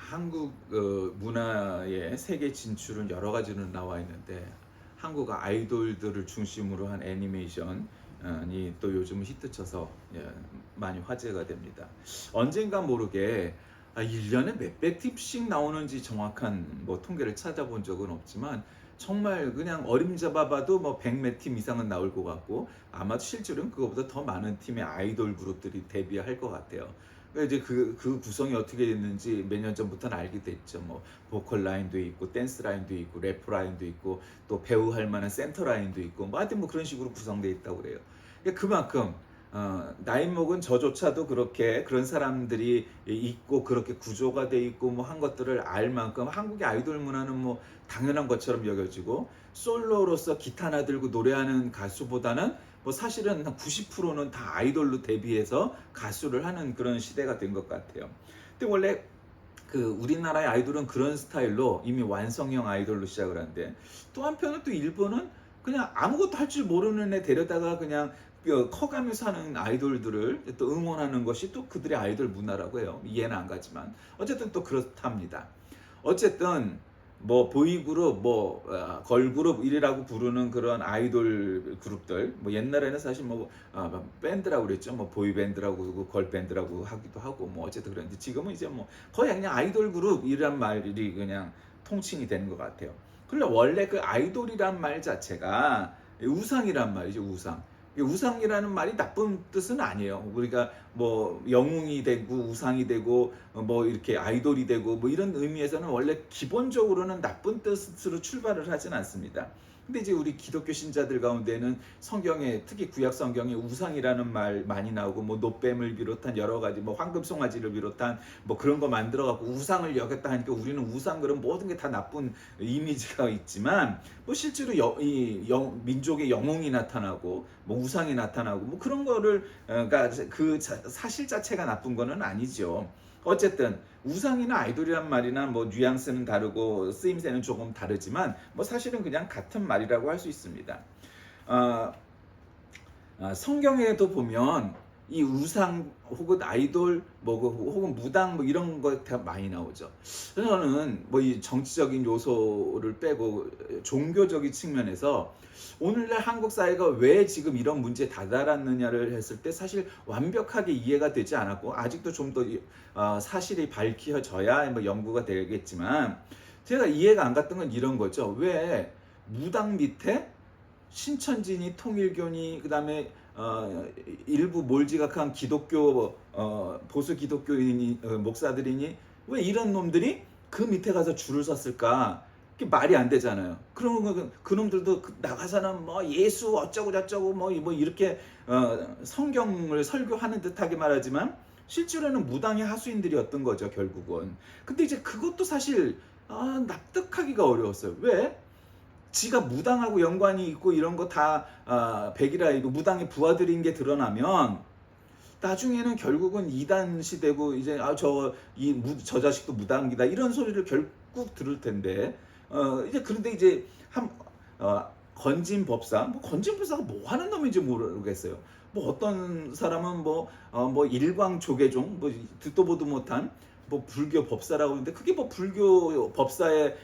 한국 문화의 세계 진출은 여러 가지로 나와 있는데 한국 아이돌들을 중심으로 한 애니메이션이 또 요즘 히트쳐서 많이 화제가 됩니다. 언젠가 모르게 1년에 몇백 팀씩 나오는지 정확한 뭐 통계를 찾아본 적은 없지만 정말 그냥 어림잡아봐도 뭐 백 몇 팀 이상은 나올 것 같고 아마 실제로는 그거보다 더 많은 팀의 아이돌 그룹들이 데뷔할 것 같아요. 그러니까 이제 그 구성이 어떻게 됐는지 몇 년 전부터는 알게 됐죠. 뭐 보컬 라인도 있고 댄스 라인도 있고 래퍼 라인도 있고 또 배우 할 만한 센터 라인도 있고 뭐 하여튼 뭐 그런 식으로 구성되어 있다고 그래요. 그러니까 그만큼 나이 먹은 저조차도 그렇게 그런 사람들이 있고 그렇게 구조가 돼 있고 뭐 한 것들을 알 만큼 한국의 아이돌 문화는 뭐 당연한 것처럼 여겨지고 솔로로서 기타 하나 들고 노래하는 가수보다는 뭐 사실은 한 90%는 다 아이돌로 데뷔해서 가수를 하는 그런 시대가 된 것 같아요. 근데 원래 우리나라의 아이돌은 그런 스타일로 이미 완성형 아이돌로 시작을 하는데 또 한편은 또 일본은 그냥 아무것도 할 줄 모르는 애 데려다가 그냥 커가면서 하는 아이돌들을 또 응원하는 것이 또 그들의 아이돌 문화라고 해요. 이해는 안 가지만 어쨌든 또 그렇답니다. 어쨌든 뭐 보이그룹, 뭐 걸그룹 이라고 부르는 그런 아이돌 그룹들, 뭐 옛날에는 사실 뭐 밴드라고 그랬죠. 뭐 보이 밴드라고 그러고 걸 밴드라고 하기도 하고 뭐 어쨌든 그랬는데 지금은 이제 뭐 거의 그냥 아이돌 그룹이란 말이 그냥 통칭이 되는 것 같아요. 그런데 원래 그 아이돌이란 말 자체가 우상이란 말이죠. 우상. 우상이라는 말이 나쁜 뜻은 아니에요. 우리가 뭐 영웅이 되고 우상이 되고 뭐 이렇게 아이돌이 되고 뭐 이런 의미에서는 원래 기본적으로는 나쁜 뜻으로 출발을 하진 않습니다. 근데 이제 우리 기독교 신자들 가운데는 성경에 특히 구약 성경에 우상이라는 말 많이 나오고 뭐 노뱀을 비롯한 여러 가지 뭐 황금송아지를 비롯한 뭐 그런 거 만들어 갖고 우상을 여겼다 하니까 우리는 우상 그런 모든 게 다 나쁜 이미지가 있지만 뭐 실제로 민족의 영웅이 나타나고 뭐 우상이 나타나고 뭐 그런 거를 그러니까 사실 자체가 나쁜 거는 아니죠. 어쨌든 우상이나 아이돌이란 말이나 뭐 뉘앙스는 다르고 쓰임새는 조금 다르지만 뭐 사실은 그냥 같은 말이라고 할 수 있습니다. 어, 성경에도 보면 이 우상 혹은 아이돌 뭐 혹은 무당 뭐 이런 거 다 많이 나오죠. 저는 뭐 이 정치적인 요소를 빼고 종교적인 측면에서 오늘날 한국 사회가 왜 지금 이런 문제에 다다랐느냐를 했을 때 사실 완벽하게 이해가 되지 않았고 아직도 좀 더 사실이 밝혀져야 뭐 연구가 되겠지만 제가 이해가 안 갔던 건 이런 거죠. 왜 무당 밑에 신천지니 통일교니 그다음에 일부 몰지각한 기독교 보수 기독교인이 목사들이니 왜 이런 놈들이 그 밑에 가서 줄을 섰을까? 그게 말이 안 되잖아요. 그러면 그 놈들도 나가서는 뭐 예수 어쩌고 저쩌고 뭐 이렇게 성경을 설교하는 듯하게 말하지만 실제로는 무당의 하수인들이었던 거죠 결국은. 근데 이제 그것도 사실 납득하기가 어려웠어요. 왜? 지가 무당하고 연관이 있고 이런 거 다 백이라 이거 무당의 부하들인 게 드러나면 나중에는 결국은 이단 시대고 이제 저 자식도 무당이다 이런 소리를 결국 들을 텐데 이제 그런데 이제 건진 법사 뭐 건진 법사가 뭐 하는 놈인지 모르겠어요. 뭐 어떤 사람은 뭐 일광 조계종 뭐 듣도 보도 못한 뭐 불교 법사라고 하는데 그게 뭐 불교 법사의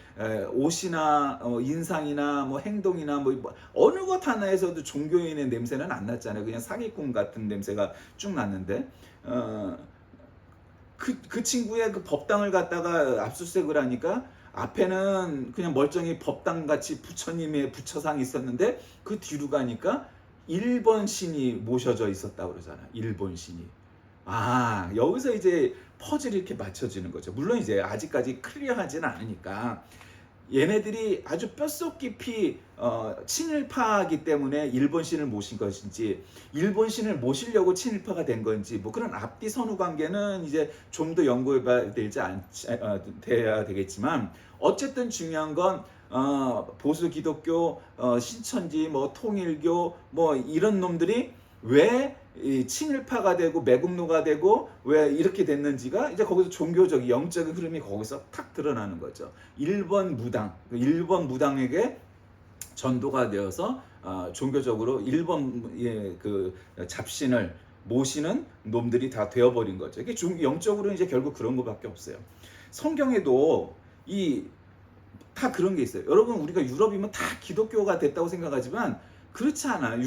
옷이나 인상이나 뭐 행동이나 뭐 어느 것 하나에서도 종교인의 냄새는 안 났잖아요. 그냥 사기꾼 같은 냄새가 쭉 났는데 그 친구의 그 법당을 갖다가 압수수색을 하니까 앞에는 그냥 멀쩡히 법당 같이 부처님의 부처상이 있었는데 그 뒤로 가니까 일본 신이 모셔져 있었다고 그러잖아요. 일본 신이. 여기서 이제 퍼즐이 이렇게 맞춰지는 거죠. 물론 이제 아직까지 클리어하진 않으니까 얘네들이 아주 뼛속 깊이 친일파이기 때문에 일본 신을 모신 것인지 일본 신을 모시려고 친일파가 된 건지 뭐 그런 앞뒤 선후 관계는 이제 좀 더 연구해봐야 돼야 되겠지만 어쨌든 중요한 건 보수 기독교 신천지 뭐 통일교 뭐 이런 놈들이 왜 친일파가 되고 매국노가 되고 왜 이렇게 됐는지가 이제 거기서 종교적인 영적인 흐름이 거기서 탁 드러나는 거죠. 일본 무당에게 전도가 되어서 종교적으로 일본의 그 잡신을 모시는 놈들이 다 되어버린 거죠. 이게 영적으로 이제 결국 그런 것밖에 없어요. 성경에도 이 다 그런 게 있어요. 여러분 우리가 유럽이면 다 기독교가 됐다고 생각하지만 그렇지 않아요.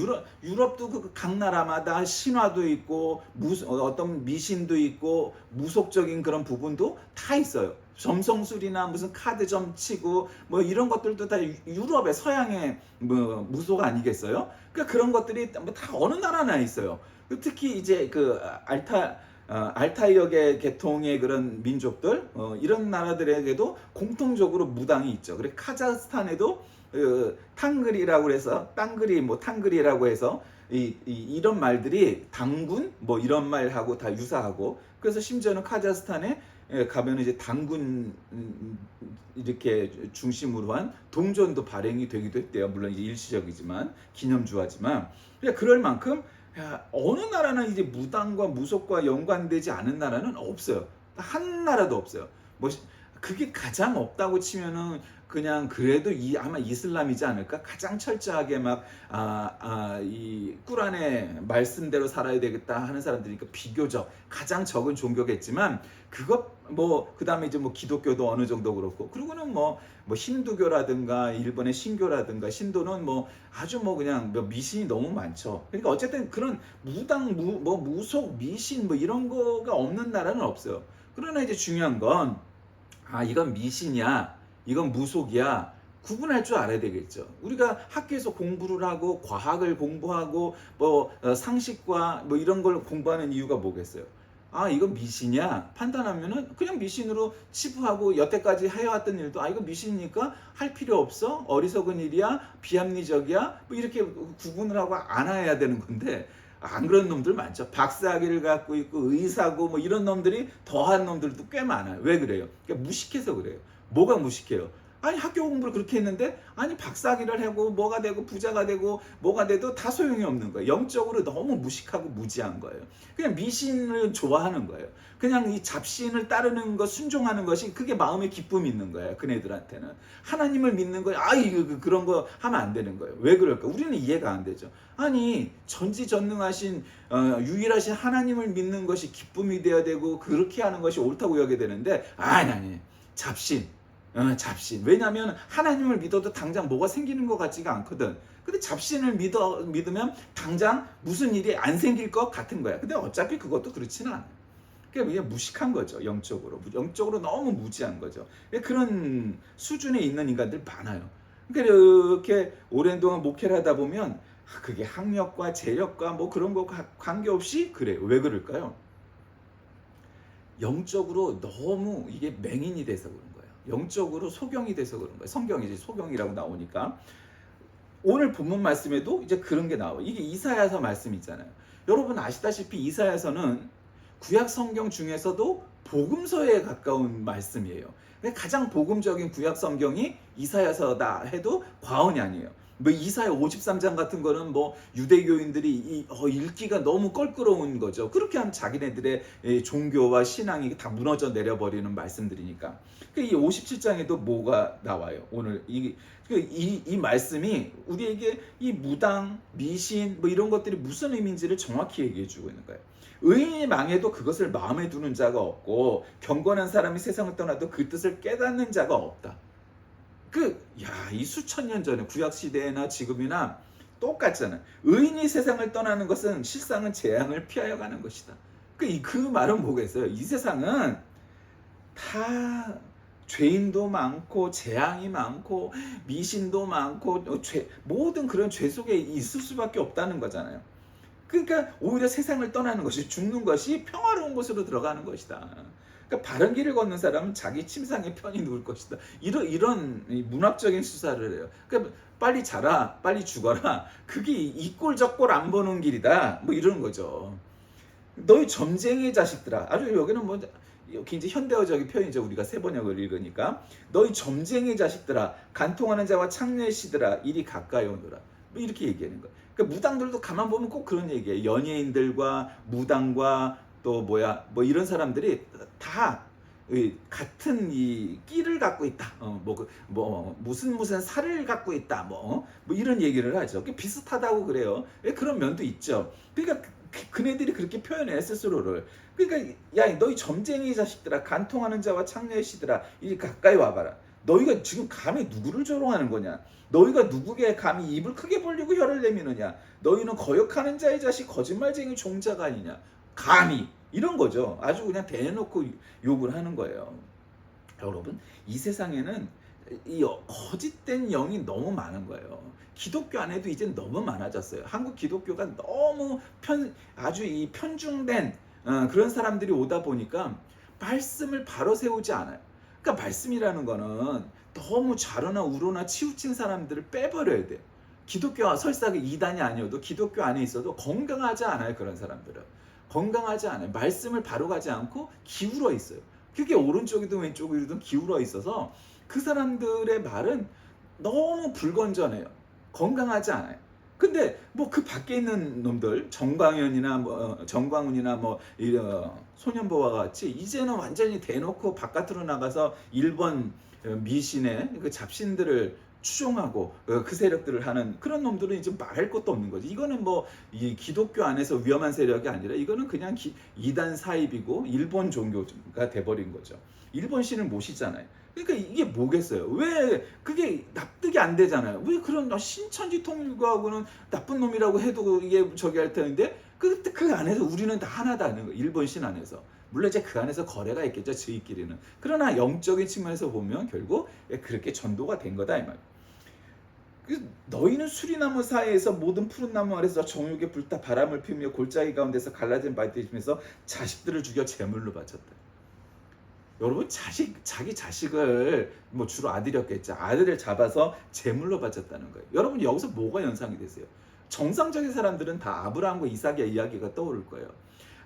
유럽도 각 나라마다 신화도 있고 어떤 미신도 있고 무속적인 그런 부분도 다 있어요. 점성술이나 무슨 카드점 치고 뭐 이런 것들도 다 유럽의 서양의 뭐 무속 아니겠어요? 그러니까 그런 것들이 뭐 다 어느 나라나 있어요. 특히 이제 그 알타이어계 계통의 그런 민족들 이런 나라들에게도 공통적으로 무당이 있죠. 그래 카자흐스탄에도 탕그리라고 해서 땅그리 뭐 탕그리라고 해서 이런 말들이 당군 뭐 이런 말하고 다 유사하고 그래서 심지어는 카자흐스탄에 가면 이제 당군 이렇게 중심으로 한 동전도 발행이 되기도 했대요. 물론 이제 일시적이지만 기념주화지만 그럴 만큼 어느 나라는 이제 무당과 무속과 연관되지 않은 나라는 없어요. 한 나라도 없어요. 뭐 그게 가장 없다고 치면은 그냥 그래도 아마 이슬람이지 않을까? 가장 철저하게 이 꾸란의 말씀대로 살아야 되겠다 하는 사람들이니까 비교적 가장 적은 종교겠지만 그다음에 이제 뭐 기독교도 어느 정도 그렇고 그리고는 뭐 힌두교라든가 일본의 신교라든가 신도는 뭐 아주 뭐 그냥 미신이 너무 많죠. 그러니까 어쨌든 그런 무당 무속 미신 뭐 이런 거가 없는 나라는 없어요. 그러나 이제 중요한 건 이건 미신이야. 이건 무속이야. 구분할 줄 알아야 되겠죠. 우리가 학교에서 공부를 하고 과학을 공부하고 상식과 뭐 이런 걸 공부하는 이유가 뭐겠어요? 이건 미신이야 판단하면은 그냥 미신으로 치부하고 여태까지 해왔던 일도 이거 미신이니까 할 필요 없어, 어리석은 일이야, 비합리적이야 뭐 이렇게 구분을 하고 안 해야 되는 건데 안 그런 놈들 많죠. 박사학위를 갖고 있고 의사고 뭐 이런 놈들이 더한 놈들도 꽤 많아요. 왜 그래요? 그러니까 무식해서 그래요. 뭐가 무식해요? 학교 공부를 그렇게 했는데 박사학위를 하고 뭐가 되고 부자가 되고 뭐가 돼도 다 소용이 없는 거예요. 영적으로 너무 무식하고 무지한 거예요. 그냥 미신을 좋아하는 거예요. 그냥 이 잡신을 따르는 것, 순종하는 것이 그게 마음의 기쁨이 있는 거예요. 그네들한테는 하나님을 믿는 거 이거 그런 거 하면 안 되는 거예요. 왜 그럴까? 우리는 이해가 안 되죠. 전지전능하신 유일하신 하나님을 믿는 것이 기쁨이 되어야 되고 그렇게 하는 것이 옳다고 여겨야 되는데 아니 잡신. 왜냐하면 하나님을 믿어도 당장 뭐가 생기는 것 같지가 않거든. 근데 잡신을 믿으면 당장 무슨 일이 안 생길 것 같은 거야. 근데 어차피 그것도 그렇지는 않아요. 그러니까 무식한 거죠. 영적으로 너무 무지한 거죠. 그런 수준에 있는 인간들 많아요. 그러니까 이렇게 오랜 동안 목회를 하다 보면 그게 학력과 재력과 뭐 그런 거 관계없이 그래요. 왜 그럴까요? 영적으로 너무 이게 맹인이 돼서 그런 거예요. 영적으로 소경이 돼서 그런 거예요. 성경이지 소경이라고 나오니까 오늘 본문 말씀에도 이제 그런 게 나와요. 이게 이사야서 말씀 있잖아요. 여러분 아시다시피 이사야서는 구약 성경 중에서도 복음서에 가까운 말씀이에요. 가장 복음적인 구약 성경이 이사야서다 해도 과언이 아니에요. 이사야 53장 같은 거는 유대교인들이 읽기가 너무 껄끄러운 거죠. 그렇게 하면 자기네들의 종교와 신앙이 다 무너져 내려버리는 말씀들이니까. 이 57장에도 뭐가 나와요? 오늘 이 말씀이 우리에게 이 무당, 미신 이런 것들이 무슨 의미인지를 정확히 얘기해 주고 있는 거예요. 의인이 망해도 그것을 마음에 두는 자가 없고 경건한 사람이 세상을 떠나도 그 뜻을 깨닫는 자가 없다. 이 수천 년 전에 구약 시대나 지금이나 똑같잖아요. 의인이 세상을 떠나는 것은 실상은 재앙을 피하여 가는 것이다. 그 말은 뭐겠어요? 이 세상은 다 죄인도 많고 재앙이 많고 미신도 많고 모든 그런 죄 속에 있을 수밖에 없다는 거잖아요. 그러니까 오히려 세상을 떠나는 것이 죽는 것이 평화로운 곳으로 들어가는 것이다. 그러니까 바른 길을 걷는 사람은 자기 침상에 편히 누울 것이다. 이런 문학적인 수사를 해요. 그러니까 빨리 자라, 빨리 죽어라. 그게 이 꼴 저 꼴 안 보는 길이다. 이런 거죠. 너희 점쟁이 자식들아. 아주 여기는 굉장히 현대어적인 표현이죠. 우리가 세번역을 읽으니까. 너희 점쟁이 자식들아, 간통하는 자와 창녀시들아, 이리 가까이 오너라. 이렇게 얘기하는 거예요. 그러니까 무당들도 가만 보면 꼭 그런 얘기예요. 연예인들과 무당과 또 이런 사람들이 다 같은 이 끼를 갖고 있다. 무슨 살을 갖고 있다. 이런 얘기를 하죠. 비슷하다고 그래요. 그런 면도 있죠. 그러니까 그네들이 그렇게 표현해 스스로를. 그러니까 야 너희 점쟁이 자식들아, 간통하는 자와 창녀의 시들아, 이리 가까이 와봐라. 너희가 지금 감히 누구를 조롱하는 거냐? 너희가 누구게 감히 입을 크게 벌리고 혀를 내미느냐? 너희는 거역하는 자의 자식, 거짓말쟁이 종자가 아니냐? 감히 이런 거죠. 아주 그냥 대놓고 욕을 하는 거예요. 여러분, 이 세상에는 이 거짓된 영이 너무 많은 거예요. 기독교 안에도 이제 너무 많아졌어요. 한국 기독교가 너무 아주 이 편중된 그런 사람들이 오다 보니까 말씀을 바로 세우지 않아요. 그러니까 말씀이라는 거는 너무 좌로나 우로나 치우친 사람들을 빼버려야 돼요. 기독교 설사 이단이 아니어도 기독교 안에 있어도 건강하지 않아요. 그런 사람들은 건강하지 않아요. 말씀을 바로 가지 않고 기울어 있어요. 그게 오른쪽이든 왼쪽이든 기울어 있어서 그 사람들의 말은 너무 불건전해요. 건강하지 않아요. 근데 뭐 그 밖에 있는 놈들, 정광현이나 뭐 정광훈이나 뭐 소년보와 같이 이제는 완전히 대놓고 바깥으로 나가서 일본 미신의 그 잡신들을 추종하고 그 세력들을 하는 그런 놈들은 이제 말할 것도 없는 거지. 이거는 뭐 이 기독교 안에서 위험한 세력이 아니라 이거는 그냥 이단 사입이고 일본 종교가 돼버린 거죠. 일본 신을 모시잖아요. 그러니까 이게 뭐겠어요? 왜 그게 납득이 안 되잖아요. 왜 그런 신천지 통일교하고는 나쁜 놈이라고 해도 이게 저기 할 텐데 그 안에서 우리는 다 하나다는 거예요. 일본 신 안에서. 물론 이제 그 안에서 거래가 있겠죠. 저희끼리는. 그러나 영적인 측면에서 보면 결국 그렇게 전도가 된 거다 이 말이에요. 너희는 수리나무 사이에서 모든 푸른 나무 아래서 정욕에 불타 바람을 피우며 골짜기 가운데서 갈라진 바위들이면서 자식들을 죽여 제물로 바쳤다. 여러분, 자기 자식을 뭐 주로 아들이었겠죠. 아들을 잡아서 제물로 바쳤다는 거예요. 여러분, 여기서 뭐가 연상이 되세요? 정상적인 사람들은 다 아브라함과 이삭의 이야기가 떠오를 거예요.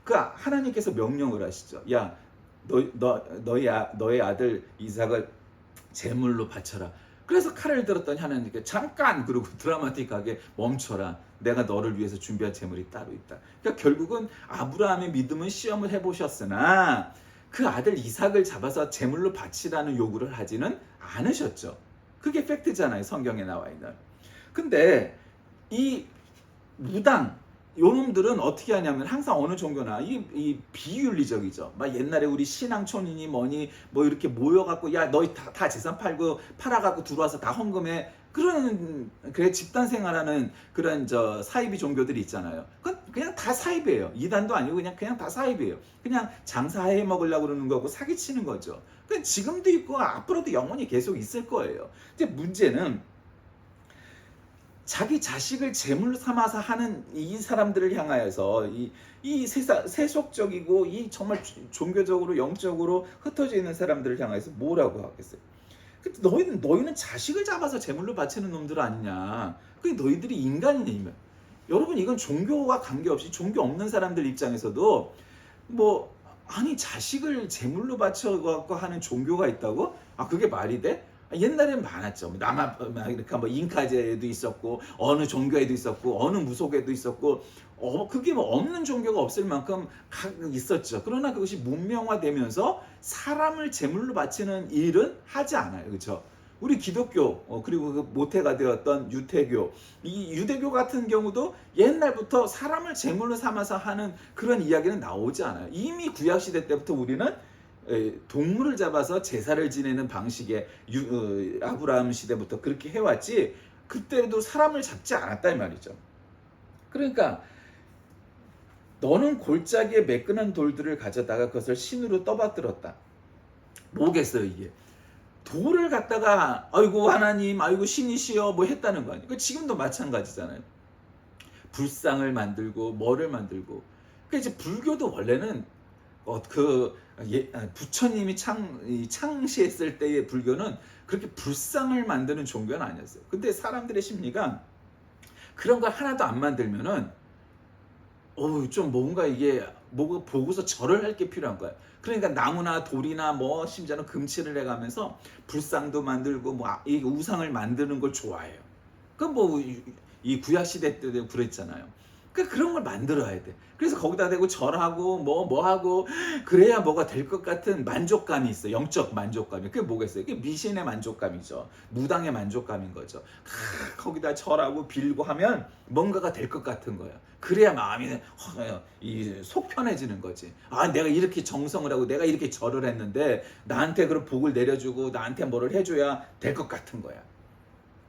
그 하나님께서 명령을 하시죠. 야, 너의 아들 이삭을 제물로 바쳐라. 그래서 칼을 들었더니 하나님께 잠깐, 그리고 드라마틱하게 멈춰라. 내가 너를 위해서 준비한 제물이 따로 있다. 그러니까 결국은 아브라함의 믿음은 시험을 해보셨으나 그 아들 이삭을 잡아서 제물로 바치라는 요구를 하지는 않으셨죠. 그게 팩트잖아요. 성경에 나와 있는. 근데 이 무당 요놈들은 어떻게 하냐면 항상 어느 종교나 이 비윤리적이죠. 막 옛날에 우리 신앙촌이니 뭐니 뭐 이렇게 모여갖고 야 너희 다 재산 팔아갖고 들어와서 다 헌금해. 그래 집단 생활하는 그런 사이비 종교들이 있잖아요. 그냥 다 사이비예요. 이단도 아니고 그냥 다 사이비예요. 그냥 장사해 먹으려고 그러는 거고 사기치는 거죠. 지금도 있고 앞으로도 영원히 계속 있을 거예요. 근데 문제는 자기 자식을 제물로 삼아서 하는 이 사람들을 향하여서 이 세속적이고 이 정말 종교적으로 영적으로 흩어져 있는 사람들을 향해서 뭐라고 하겠어요? 너희는 자식을 잡아서 제물로 바치는 놈들 아니냐? 그게 너희들이 인간이냐? 여러분, 이건 종교와 관계없이 종교 없는 사람들 입장에서도 뭐 아니 자식을 제물로 바쳐갖고 하는 종교가 있다고? 아 그게 말이 돼? 옛날에는 많았죠. 남아프리카 뭐 잉카제에도 있었고 어느 종교에도 있었고 어느 무속에도 있었고 그게 뭐 없는 종교가 없을 만큼 있었죠. 그러나 그것이 문명화되면서 사람을 제물로 바치는 일은 하지 않아요. 그렇죠? 우리 기독교 그리고 그 모태가 되었던 유태교, 이 유대교 같은 경우도 옛날부터 사람을 제물로 삼아서 하는 그런 이야기는 나오지 않아요. 이미 구약시대 때부터 우리는 동물을 잡아서 제사를 지내는 방식의 아브라함 시대부터 그렇게 해왔지 그때도 사람을 잡지 않았다 이 말이죠. 그러니까 너는 골짜기에 매끈한 돌들을 가져다가 그것을 신으로 떠받들었다. 뭐겠어요 이게? 돌을 갖다가 아이고 하나님 아이고 신이시여 뭐 했다는 거 아니에요. 지금도 마찬가지잖아요. 불상을 만들고 뭐를 만들고. 그러니까 이제 불교도 원래는 부처님이 창시했을 때의 불교는 그렇게 불상을 만드는 종교는 아니었어요. 근데 사람들의 심리가 그런 걸 하나도 안 만들면은 좀 뭔가 이게 뭐가 보고서 절을 할 게 필요한 거야. 그러니까 나무나 돌이나 뭐 심지어는 금칠을 해가면서 불상도 만들고 뭐 이 우상을 만드는 걸 좋아해요. 그럼 뭐 이 구약 시대 때도 그랬잖아요. 그러니까 그런 걸 만들어야 돼. 그래서 거기다 대고 절하고 뭐 하고 그래야 뭐가 될 것 같은 만족감이 있어. 영적 만족감이. 그게 뭐겠어요? 그게 미신의 만족감이죠. 무당의 만족감인 거죠. 거기다 절하고 빌고 하면 뭔가가 될 것 같은 거야. 그래야 마음이 속 편해지는 거지. 아, 내가 이렇게 정성을 하고 내가 이렇게 절을 했는데 나한테 그런 복을 내려주고 나한테 뭐를 해줘야 될 것 같은 거야.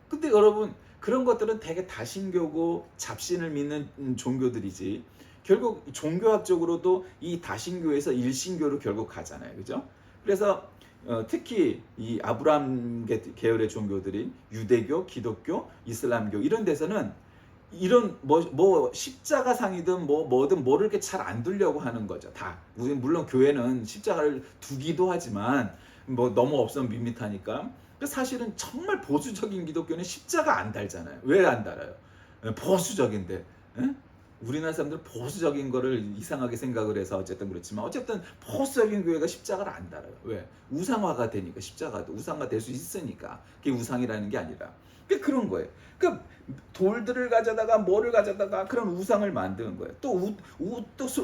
근데 여러분, 그런 것들은 되게 다신교고 잡신을 믿는 종교들이지, 결국 종교학적으로도 이 다신교에서 일신교로 결국 가잖아요. 그죠? 그래서 특히 이 아브라함 계열의 종교들인 유대교, 기독교, 이슬람교 이런 데서는 이런 뭐 십자가상이든 뭐든 뭐를 이렇게 잘 안 두려고 하는 거죠. 다. 물론 교회는 십자가를 두기도 하지만 뭐 너무 없으면 밋밋하니까. 사실은 정말 보수적인 기독교는 십자가 안 달잖아요. 왜 안 달아요? 보수적인데. 에? 우리나라 사람들은 보수적인 거를 이상하게 생각을 해서 어쨌든 그렇지만, 어쨌든 보수적인 교회가 십자가를 안 달아요. 왜? 우상화가 되니까. 십자가도 우상화 될 수 있으니까. 그게 우상이라는 게 아니라. 그런 거예요. 그러니까 돌들을 가져다가 뭐를 가져다가 그런 우상을 만드는 거예요. 또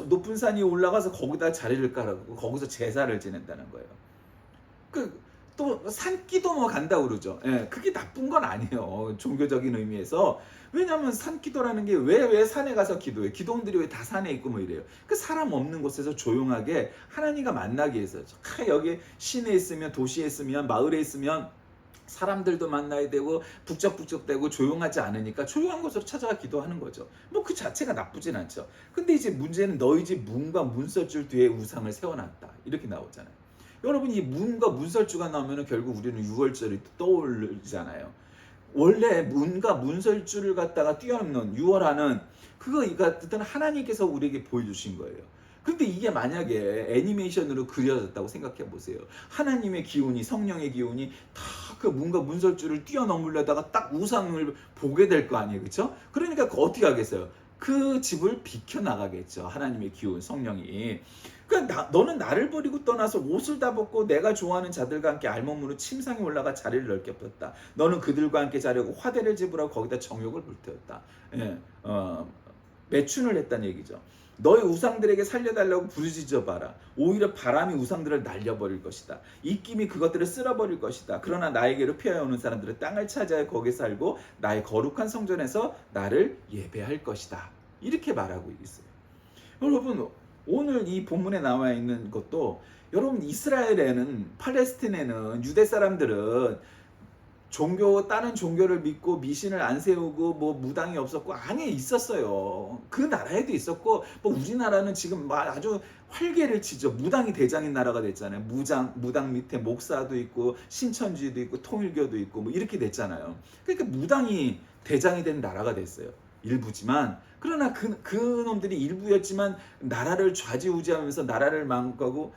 높은 산이 올라가서 거기다 자리를 깔고 거기서 제사를 지낸다는 거예요. 또 산기도 뭐 간다고 그러죠. 예, 그게 나쁜 건 아니에요. 종교적인 의미에서. 왜냐하면 산기도라는 게 왜 산에 가서 기도해? 기도원들이 왜 다 산에 있고 뭐 이래요? 그 사람 없는 곳에서 조용하게 하나님과 만나기 위해서. 여기 시내에 있으면, 도시에 있으면, 마을에 있으면 사람들도 만나야 되고 북적북적대고 조용하지 않으니까 조용한 곳으로 찾아가 기도하는 거죠. 뭐 그 자체가 나쁘진 않죠. 근데 이제 문제는 너희 집 문과 문설줄 뒤에 우상을 세워놨다, 이렇게 나오잖아요. 여러분, 이 문과 문설주가 나오면 결국 우리는 6월절이 떠오르잖아요. 원래 문과 문설주를 갖다가 뛰어넘는 6월하는 그거 같은 하나님께서 우리에게 보여주신 거예요. 근데 이게 만약에 애니메이션으로 그려졌다고 생각해 보세요. 하나님의 기운이, 성령의 기운이 다 그 문과 문설주를 뛰어넘으려다가 딱 우상을 보게 될 거 아니에요. 그렇죠? 그러니까 어떻게 하겠어요? 그 집을 비켜나가겠죠. 하나님의 기운, 성령이. 그러니까 너는 나를 버리고 떠나서 옷을 다 벗고 내가 좋아하는 자들과 함께 알몸으로 침상에 올라가 자리를 넓게 폈다. 너는 그들과 함께 자려고 화대를 집으라고 거기다 정욕을 불태웠다. 예, 매춘을 했다는 얘기죠. 너희 우상들에게 살려달라고 부르짖어봐라. 오히려 바람이 우상들을 날려버릴 것이다. 입김이 그것들을 쓸어버릴 것이다. 그러나 나에게로 피하여오는 사람들은 땅을 차지하여 거기에 살고 나의 거룩한 성전에서 나를 예배할 것이다. 이렇게 말하고 있어요. 여러분, 오늘 이 본문에 나와 있는 것도, 여러분, 이스라엘에는, 팔레스틴에는, 유대 사람들은 다른 종교를 믿고 미신을 안 세우고 뭐 무당이 없었고, 아니, 있었어요. 그 나라에도 있었고, 뭐 우리나라는 지금 아주 활개를 치죠. 무당이 대장인 나라가 됐잖아요. 무당 밑에 목사도 있고 신천지도 있고 통일교도 있고 뭐 이렇게 됐잖아요. 그러니까 무당이 대장이 된 나라가 됐어요. 일부지만. 그러나 그 놈들이 일부였지만 나라를 좌지우지하면서 나라를 망가고,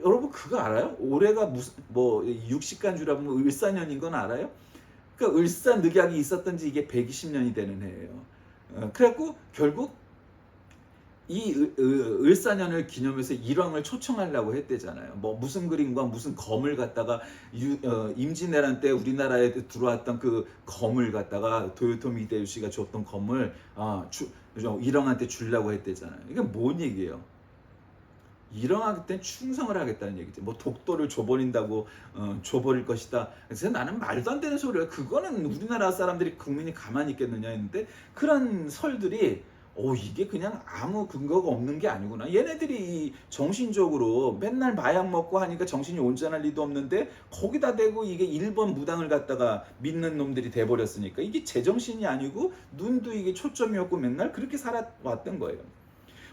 여러분 그거 알아요? 올해가 무슨 뭐 육식간주라면 뭐 을사년인 건 알아요? 그러니까 을사늑약이 있었던지 이게 120년이 되는 해예요. 그래갖고 결국 이 을사년을 기념해서 일왕을 초청하려고 했대잖아요. 뭐 무슨 그림과 무슨 검을 갖다가 임진왜란 때 우리나라에 들어왔던 그 검을 갖다가 도요토미 히데요시가 줬던 검을 일왕한테 주려고 했대잖아요. 이게 뭔 얘기예요? 일왕한테 충성을 하겠다는 얘기죠. 뭐 독도를 줘버린다고 줘버릴 것이다. 그래서 나는 말도 안 되는 소리야. 그거는 우리나라 사람들이 국민이 가만히 있겠느냐 했는데, 그런 설들이 이게 그냥 아무 근거가 없는 게 아니구나. 얘네들이 정신적으로 맨날 마약 먹고 하니까 정신이 온전할 리도 없는데 거기다 대고 이게 일본 무당을 갖다가 믿는 놈들이 돼버렸으니까 이게 제정신이 아니고 눈도 이게 초점이었고 맨날 그렇게 살아왔던 거예요.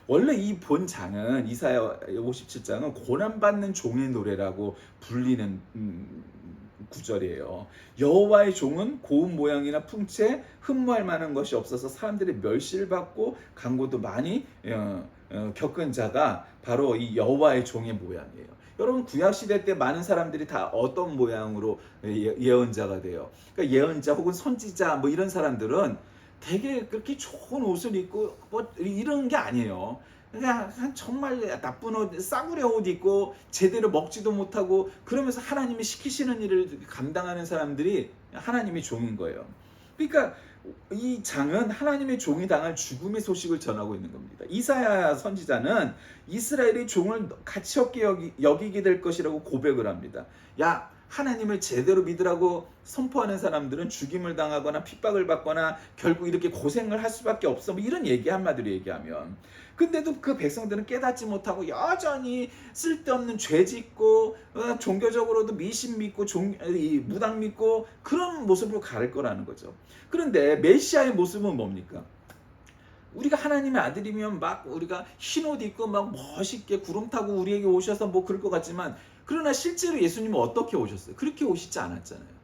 원래 이 본장은, 이사야 57장은 고난받는 종의 노래라고 불리는 구절이에요. 여호와의 종은 고운 모양이나 풍채 흠모할 만한 것이 없어서 사람들의 멸시를 받고 강고도 많이 겪은 자가 바로 이 여호와의 종의 모양이에요. 여러분, 구약시대 때 많은 사람들이 다 어떤 모양으로 예언자가 돼요? 그러니까 예언자 혹은 선지자 뭐 이런 사람들은 되게 그렇게 좋은 옷을 입고 뭐 이런 게 아니에요. 그냥 정말 나쁜 옷, 싸구려 옷 입고 제대로 먹지도 못하고 그러면서 하나님이 시키시는 일을 감당하는 사람들이 하나님의 종인 거예요. 그러니까 이 장은 하나님의 종이 당할 죽음의 소식을 전하고 있는 겁니다. 이사야 선지자는 이스라엘이 종을 가치 없게 여기게 될 것이라고 고백을 합니다. 야, 하나님을 제대로 믿으라고 선포하는 사람들은 죽임을 당하거나 핍박을 받거나 결국 이렇게 고생을 할 수밖에 없어. 뭐 이런 얘기 한마디로 얘기하면. 근데도 그 백성들은 깨닫지 못하고 여전히 쓸데없는 죄 짓고 종교적으로도 미신 믿고 무당 믿고 그런 모습으로 갈 거라는 거죠. 그런데 메시아의 모습은 뭡니까? 우리가 하나님의 아들이면 막 우리가 흰옷 입고 막 멋있게 구름 타고 우리에게 오셔서 뭐 그럴 것 같지만, 그러나 실제로 예수님은 어떻게 오셨어요? 그렇게 오시지 않았잖아요.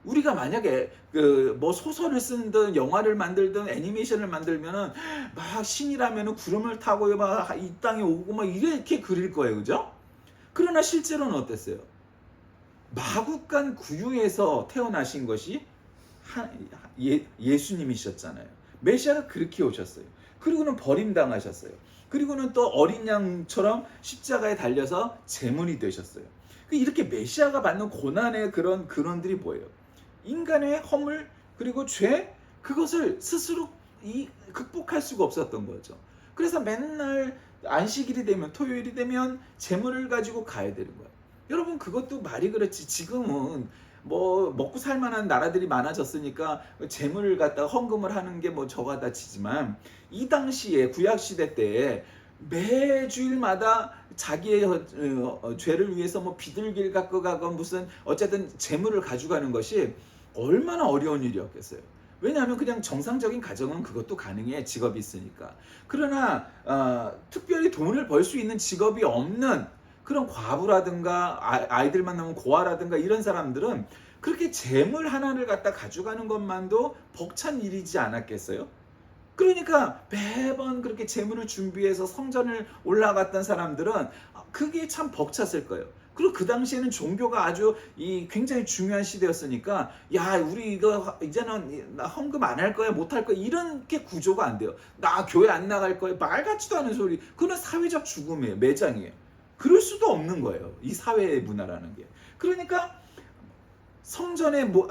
우리가 만약에 그 뭐 소설을 쓰든 영화를 만들든 애니메이션을 만들면은 막 신이라면은 구름을 타고 막 이 땅에 오고 막 이렇게 그릴 거예요, 그죠? 그러나 실제로는 어땠어요? 마국간 구유에서 태어나신 것이 예수님이셨잖아요. 메시아가 그렇게 오셨어요. 그리고는 버림당하셨어요. 그리고는 또 어린 양처럼 십자가에 달려서 제물이 되셨어요. 이렇게 메시아가 받는 고난의 그런 근원들이 뭐예요? 인간의 허물 그리고 죄, 그것을 스스로 극복할 수가 없었던 거죠. 그래서 맨날 안식일이 되면, 토요일이 되면 제물을 가지고 가야 되는 거예요. 여러분, 그것도 말이 그렇지 지금은 뭐 먹고 살만한 나라들이 많아졌으니까 재물을 갖다가 헌금을 하는 게 뭐 저가다 치지만, 이 당시에 구약 시대 때에 매주일마다 자기의 죄를 위해서 뭐 비둘기를 갖고 가건 무슨 어쨌든 재물을 가져가는 것이 얼마나 어려운 일이었겠어요. 왜냐하면 그냥 정상적인 가정은 그것도 가능해, 직업이 있으니까. 그러나 특별히 돈을 벌 수 있는 직업이 없는 그런 과부라든가 아이들만 낳으면 고아라든가 이런 사람들은 그렇게 재물 하나를 갖다 가져가는 것만도 벅찬 일이지 않았겠어요? 그러니까 매번 그렇게 재물을 준비해서 성전을 올라갔던 사람들은 그게 참 벅찼을 거예요. 그리고 그 당시에는 종교가 아주 굉장히 중요한 시대였으니까, 야, 우리 이거 이제는 나 헌금 안 할 거야, 못 할 거야, 이렇게 구조가 안 돼요. 나 교회 안 나갈 거야, 말 같지도 않은 소리. 그건 사회적 죽음이에요, 매장이에요. 그럴 수도 없는 거예요, 이 사회의 문화라는 게. 그러니까 성전에 못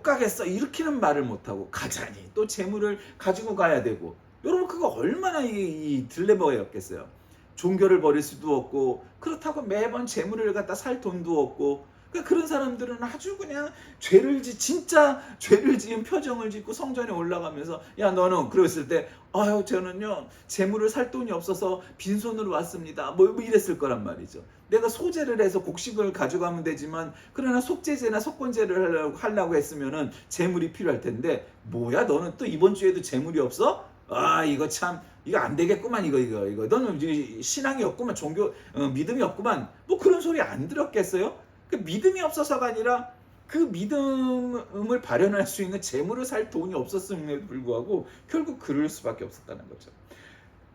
가겠어 이렇게는 말을 못하고 가자니 또 재물을 가지고 가야 되고, 여러분 그거 얼마나 이 딜레마였겠어요. 종교를 버릴 수도 없고, 그렇다고 매번 재물을 갖다 살 돈도 없고, 그러니까 그런 사람들은 아주 그냥 진짜 죄를 지은 표정을 짓고 성전에 올라가면서, 야 너는, 그랬을 때 아유 저는요 재물을 살 돈이 없어서 빈손으로 왔습니다 뭐 이랬을 거란 말이죠. 내가 소제를 해서 곡식을 가져가면 되지만, 그러나 속죄제나 속건제를 하려고 했으면은 재물이 필요할 텐데, 뭐야 너는 또 이번 주에도 재물이 없어? 아 이거 참 이거 안 되겠구만, 이거 너는 신앙이 없구만, 종교 믿음이 없구만, 뭐 그런 소리 안 들었겠어요? 그 믿음이 없어서가 아니라 그 믿음을 발현할 수 있는 재물을 살 돈이 없었음에도 불구하고 결국 그럴 수밖에 없었다는 거죠.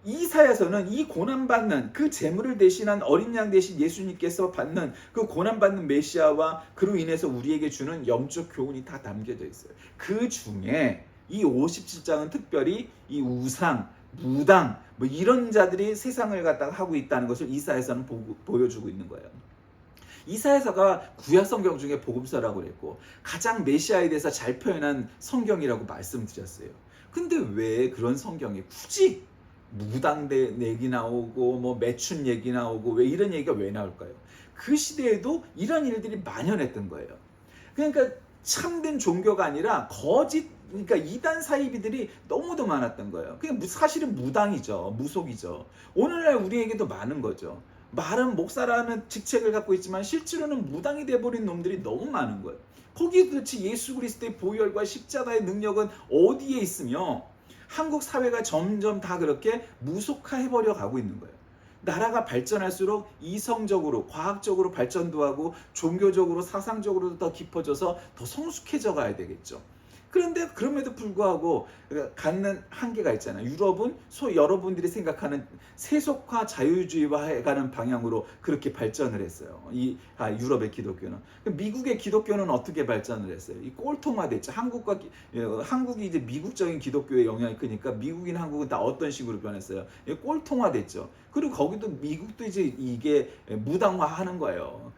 이사야서는 이 고난받는 그 재물을 대신한 어린 양 대신 예수님께서 받는 그 고난받는 메시아와 그로 인해서 우리에게 주는 영적 교훈이 다 담겨져 있어요. 그 중에 이 57장은 특별히 이 우상, 무당 뭐 이런 자들이 세상을 갖다가 하고 있다는 것을 이사야서는 보여주고 있는 거예요. 이사야서가 구약 성경 중에 복음서라고 그랬고 가장 메시아에 대해서 잘 표현한 성경이라고 말씀드렸어요. 근데 왜 그런 성경에 굳이 무당 얘기 나오고 뭐 매춘 얘기 나오고 왜 이런 얘기가 왜 나올까요? 그 시대에도 이런 일들이 만연했던 거예요. 그러니까 참된 종교가 아니라 거짓, 그러니까 이단 사이비들이 너무도 많았던 거예요. 그게 사실은 무당이죠, 무속이죠. 오늘날 우리에게도 많은 거죠. 말은 목사라는 직책을 갖고 있지만 실제로는 무당이 돼버린 놈들이 너무 많은 거예요. 거기에 도대체 예수 그리스도의 보혈과 십자가의 능력은 어디에 있으며, 한국 사회가 점점 다 그렇게 무속화해버려 가고 있는 거예요. 나라가 발전할수록 이성적으로 과학적으로 발전도 하고 종교적으로 사상적으로도 더 깊어져서 더 성숙해져 가야 되겠죠. 그런데 그럼에도 불구하고 갖는 한계가 있잖아요. 유럽은 여러분들이 생각하는 세속화 자유주의화해 가는 방향으로 그렇게 발전을 했어요. 유럽의 기독교는. 미국의 기독교는 어떻게 발전을 했어요? 꼴통화됐죠. 한국이 이제 미국적인 기독교의 영향이 크니까 미국인 한국은 다 어떤 식으로 변했어요? 꼴통화됐죠. 그리고 거기도 미국도 이제 이게 무당화하는 거예요.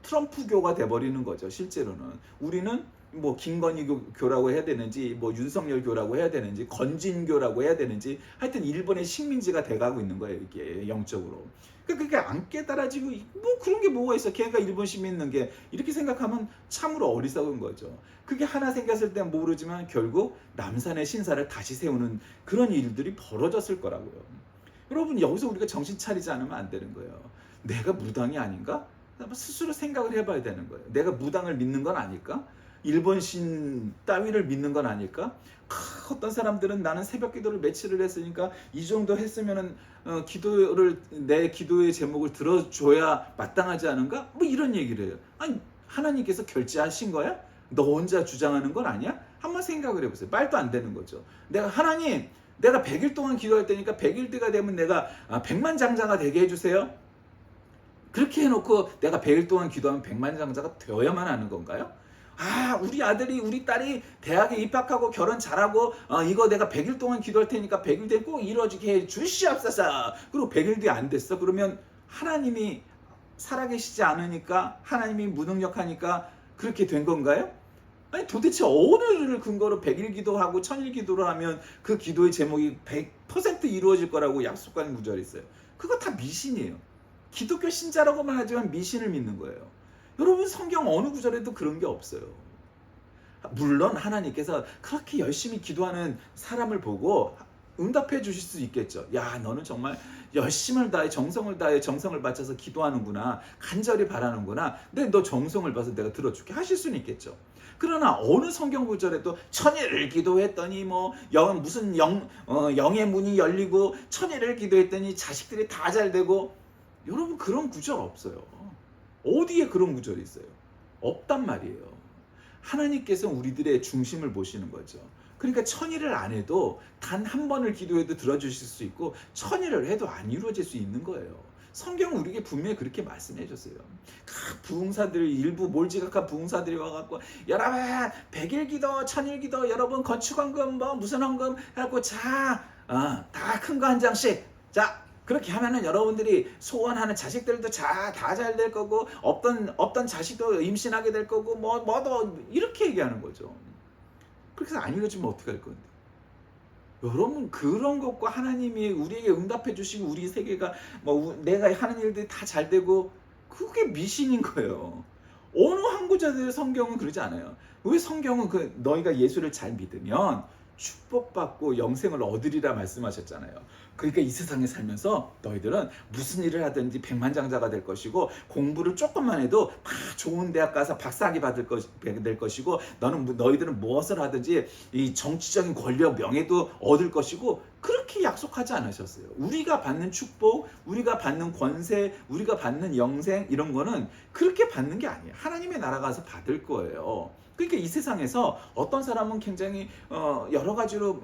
트럼프교가 돼버리는 거죠. 실제로는 우리는 뭐 김건희 교라고 해야 되는지 뭐 윤석열 교라고 해야 되는지 건진교라고 해야 되는지 하여튼 일본의 식민지가 돼가고 있는 거예요. 이게 영적으로. 그게 안 깨달아지고 뭐 그런 게 뭐가 있어. 걔가 일본 시민 있는 게 이렇게 생각하면 참으로 어리석은 거죠. 그게 하나 생겼을 땐 모르지만 결국 남산의 신사를 다시 세우는 그런 일들이 벌어졌을 거라고요. 여러분 여기서 우리가 정신 차리지 않으면 안 되는 거예요. 내가 무당이 아닌가? 스스로 생각을 해봐야 되는 거예요. 내가 무당을 믿는 건 아닐까? 일본 신 따위를 믿는 건 아닐까? 어떤 사람들은 나는 새벽 기도를 며칠을 했으니까 이 정도 했으면은 기도를 내 기도의 제목을 들어줘야 마땅하지 않은가? 뭐 이런 얘기를 해요. 아니 하나님께서 결제하신 거야? 너 혼자 주장하는 건 아니야? 한번 생각을 해보세요. 말도 안 되는 거죠. 내가 하나님 내가 100일 동안 기도할 테니까 100일때가 되면 내가 100만장자가 되게 해주세요. 그렇게 해놓고 내가 100일 동안 기도하면 100만장자가 되어야만 하는 건가요? 우리 아들이 우리 딸이 대학에 입학하고 결혼 잘하고 이거 내가 100일 동안 기도할 테니까 100일 뒤에 꼭 이루어지게 해 주시옵소서. 그리고 100일 뒤에 안 됐어. 그러면 하나님이 살아계시지 않으니까 하나님이 무능력하니까 그렇게 된 건가요? 아니 도대체 어느를 근거로 100일 기도하고 1000일 기도를 하면 그 기도의 제목이 100% 이루어질 거라고 약속하는 구절이 있어요. 그거 다 미신이에요. 기독교 신자라고만 하지만 미신을 믿는 거예요. 여러분 성경 어느 구절에도 그런 게 없어요. 물론 하나님께서 그렇게 열심히 기도하는 사람을 보고 응답해 주실 수 있겠죠. 야 너는 정말 열심을 다해 정성을 다해 정성을 바쳐서 기도하는구나. 간절히 바라는구나. 근데 너 정성을 봐서 내가 들어줄게 하실 수는 있겠죠. 그러나 어느 성경 구절에도 천일을 기도했더니 뭐 무슨 영의 문이 열리고 천일을 기도했더니 자식들이 다 잘 되고 여러분 그런 구절 없어요. 어디에 그런 구절이 있어요? 없단 말이에요. 하나님께서 우리들의 중심을 보시는 거죠. 그러니까 천일을 안 해도 단 한 번을 기도해도 들어주실 수 있고 천일을 해도 안 이루어질 수 있는 거예요. 성경은 우리에게 분명히 그렇게 말씀해 줬어요. 부흥사들 일부 몰지각한 부흥사들이 와갖고 여러분 100일 기도 1000일 기도 여러분 건축헌금 뭐 무슨 헌금 해갖고 다 큰 거 한 장씩 자 그렇게 하면은 여러분들이 소원하는 자식들도 다 잘 될 거고 없던 자식도 임신하게 될 거고 뭐도 이렇게 얘기하는 거죠. 그렇게 해서 안 이루어지면 어떻게 할 건데? 여러분 그런 것과 하나님이 우리에게 응답해 주시고 우리 세계가 내가 하는 일들이 다 잘 되고 그게 미신인 거예요. 어느 한 구절의 성경은 그러지 않아요. 왜 성경은 너희가 예수를 잘 믿으면 축복받고 영생을 얻으리라 말씀하셨잖아요. 그러니까 이 세상에 살면서 너희들은 무슨 일을 하든지 백만장자가 될 것이고 공부를 조금만 해도 막 좋은 대학 가서 박사학위 될 것이고 너희들은 무엇을 하든지 이 정치적인 권력 명예도 얻을 것이고 그렇게 약속하지 않으셨어요. 우리가 받는 축복, 우리가 받는 권세, 우리가 받는 영생 이런 거는 그렇게 받는 게 아니에요. 하나님의 나라 가서 받을 거예요. 그러니까 이 세상에서 어떤 사람은 굉장히 여러 가지로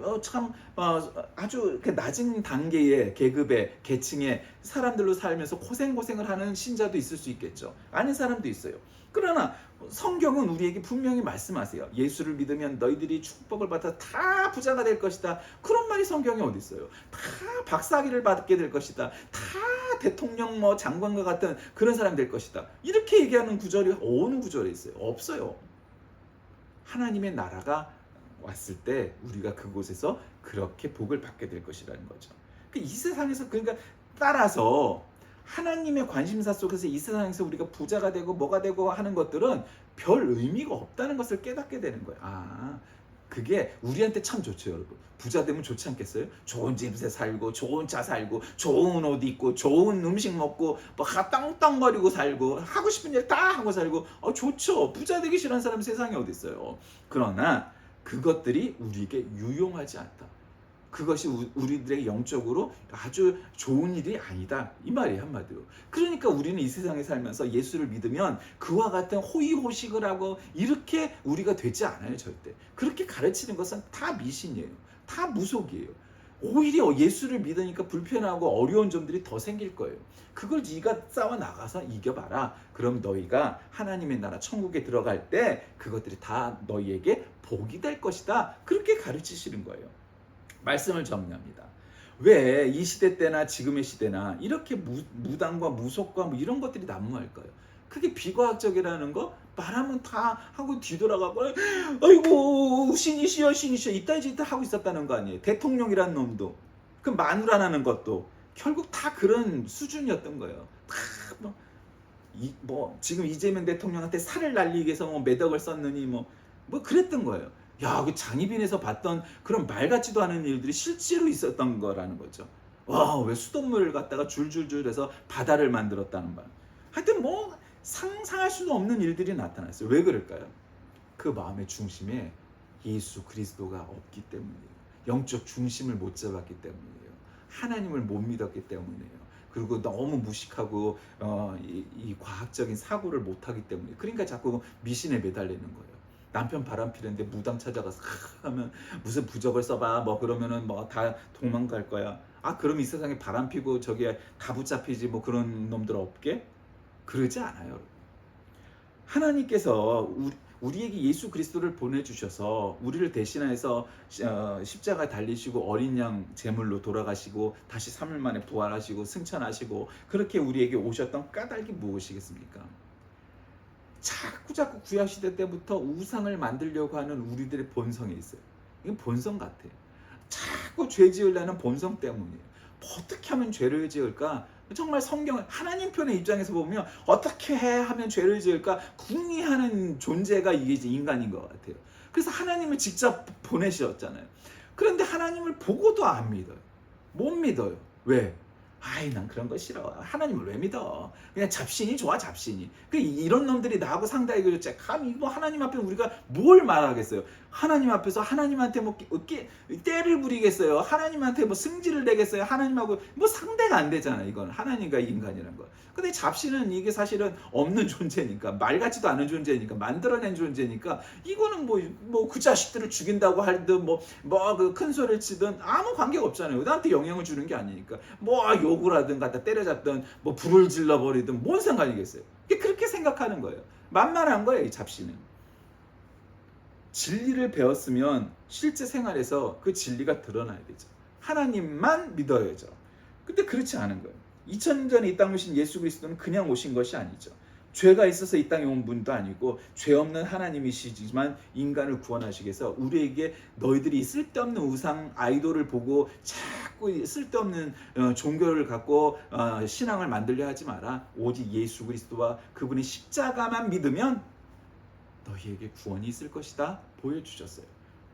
아주 낮은 단계의 계급의 계층의 사람들로 살면서 고생을 하는 신자도 있을 수 있겠죠. 아닌 사람도 있어요. 그러나 성경은 우리에게 분명히 말씀하세요. 예수를 믿으면 너희들이 축복을 받아 다 부자가 될 것이다. 그런 말이 성경에 어디 있어요? 다 박사학위를 받게 될 것이다. 다 대통령 장관과 같은 그런 사람이 될 것이다. 이렇게 얘기하는 구절이 어느 구절에 있어요? 없어요. 하나님의 나라가 왔을 때 우리가 그곳에서 그렇게 복을 받게 될 것이라는 거죠. 이 세상에서 그러니까 따라서 하나님의 관심사 속에서 이 세상에서 우리가 부자가 되고 뭐가 되고 하는 것들은 별 의미가 없다는 것을 깨닫게 되는 거예요. 그게 우리한테 참 좋죠, 여러분. 부자 되면 좋지 않겠어요? 좋은 집에 살고, 좋은 차 살고, 좋은 옷 입고, 좋은 음식 먹고, 땅땅거리고 살고, 하고 싶은 일 다 하고 살고, 좋죠. 부자 되기 싫어하는 사람이 세상에 어디 있어요? 그러나 그것들이 우리에게 유용하지 않다. 그것이 우리들에게 영적으로 아주 좋은 일이 아니다. 이 말이에요, 한마디로. 그러니까 우리는 이 세상에 살면서 예수를 믿으면 그와 같은 호의호식을 하고 이렇게 우리가 되지 않아요, 절대. 그렇게 가르치는 것은 다 미신이에요. 다 무속이에요. 오히려 예수를 믿으니까 불편하고 어려운 점들이 더 생길 거예요. 그걸 네가 싸워 나가서 이겨봐라. 그럼 너희가 하나님의 나라 천국에 들어갈 때 그것들이 다 너희에게 복이 될 것이다. 그렇게 가르치시는 거예요. 말씀을 정리합니다. 왜 이 시대 때나 지금의 시대나 이렇게 무당과 무속과 이런 것들이 난무할까요? 그게 비과학적이라는 거 말하면 다 하고 뒤돌아가고 아이고 신이시여 신이시여 이따 짓다 하고 있었다는 거 아니에요. 대통령이란 놈도 그 마누라라는 것도 결국 다 그런 수준이었던 거예요. 다 뭐 지금 이재명 대통령한테 살을 날리기 위해서 뭐 몇 억을 썼느니 뭐 그랬던 거예요. 야, 그 장희빈에서 봤던 그런 말 같지도 않은 일들이 실제로 있었던 거라는 거죠. 와, 왜 수돗물을 갖다가 줄줄줄 해서 바다를 만들었다는 말. 하여튼 뭐 상상할 수도 없는 일들이 나타났어요. 왜 그럴까요? 그 마음의 중심에 예수 그리스도가 없기 때문이에요. 영적 중심을 못 잡았기 때문이에요. 하나님을 못 믿었기 때문이에요. 그리고 너무 무식하고 이 과학적인 사고를 못하기 때문에 그러니까 자꾸 미신에 매달리는 거예요. 남편 바람 피는데 무당 찾아가서 하면 무슨 부적을 써봐 뭐 그러면은 뭐 다 도망갈 거야. 아 그럼 이 세상에 바람 피고 저게 다 붙잡히지 뭐 그런 놈들 없게? 그러지 않아요. 하나님께서 우리에게 예수 그리스도를 보내주셔서 우리를 대신해서 십자가에 달리시고 어린 양 제물로 돌아가시고 다시 3일 만에 부활하시고 승천하시고 그렇게 우리에게 오셨던 까닭이 무엇이겠습니까? 자꾸 구약시대 때부터 우상을 만들려고 하는 우리들의 본성이 있어요. 이건 본성 같아요. 자꾸 죄 지으려는 본성 때문이에요. 어떻게 하면 죄를 지을까? 정말 성경을 하나님 편의 입장에서 보면 어떻게 하면 죄를 지을까 궁리하는 존재가 이게 인간인 것 같아요. 그래서 하나님을 직접 보내셨잖아요. 그런데 하나님을 보고도 안 믿어요. 못 믿어요. 왜? 아이 난 그런 거 싫어. 하나님을 왜 믿어? 그냥 잡신이 좋아 잡신이. 이런 놈들이 나하고 상대하기 그랬지. 감히 뭐 하나님 앞에 우리가 뭘 말하겠어요? 하나님 앞에서 하나님한테 뭐 때를 부리겠어요? 하나님한테 뭐 승질을 내겠어요? 하나님하고 뭐 상대가 안 되잖아. 이건 하나님과 인간이란 거. 근데 잡신은 이게 사실은 없는 존재니까 말 같지도 않은 존재니까 만들어낸 존재니까 이거는 뭐 그 자식들을 죽인다고 할든 뭐 그 큰 소리를 치든 아무 관계가 없잖아요. 나한테 영향을 주는 게 아니니까 뭐 욕을 하든 갖다 때려잡든 뭐 불을 질러버리든 뭔 상관이겠어요. 그렇게 생각하는 거예요. 만만한 거예요. 이 잡신은. 진리를 배웠으면 실제 생활에서 그 진리가 드러나야 되죠. 하나님만 믿어야죠. 근데 그렇지 않은 거예요. 2000년 전에 이 땅에 오신 예수 그리스도는 그냥 오신 것이 아니죠. 죄가 있어서 이 땅에 온 분도 아니고 죄 없는 하나님이시지만 인간을 구원하시기 위해서 우리에게 너희들이 쓸데없는 우상 아이돌을 보고 자꾸 쓸데없는 종교를 갖고 신앙을 만들려 하지 마라. 오직 예수 그리스도와 그분의 십자가만 믿으면 너희에게 구원이 있을 것이다 보여주셨어요.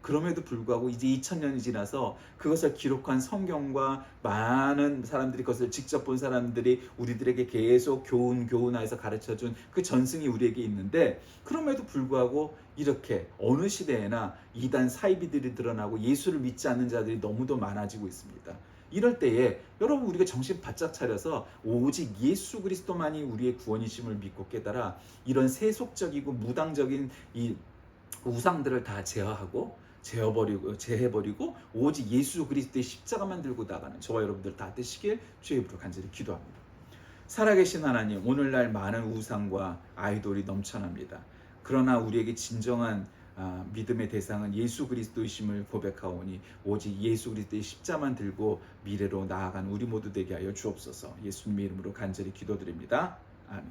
그럼에도 불구하고 이제 2000년이 지나서 그것을 기록한 성경과 많은 사람들이 그것을 직접 본 사람들이 우리들에게 계속 교훈하여서 가르쳐준 그 전승이 우리에게 있는데 그럼에도 불구하고 이렇게 어느 시대에나 이단 사이비들이 드러나고 예수를 믿지 않는 자들이 너무도 많아지고 있습니다. 이럴 때에 여러분 우리가 정신 바짝 차려서 오직 예수 그리스도만이 우리의 구원이심을 믿고 깨달아 이런 세속적이고 무당적인 이 우상들을 다 제해버리고 오직 예수 그리스도의 십자가만 들고 나가는 저와 여러분들 다 되시길 주의 이름으로 간절히 기도합니다. 살아계신 하나님, 오늘날 많은 우상과 아이돌이 넘쳐납니다. 그러나 우리에게 진정한 믿음의 대상은 예수 그리스도이심을 고백하오니 오직 예수 그리스도의 십자만 들고 미래로 나아간 우리 모두 되게 하여 주옵소서. 예수님의 이름으로 간절히 기도드립니다. 아멘.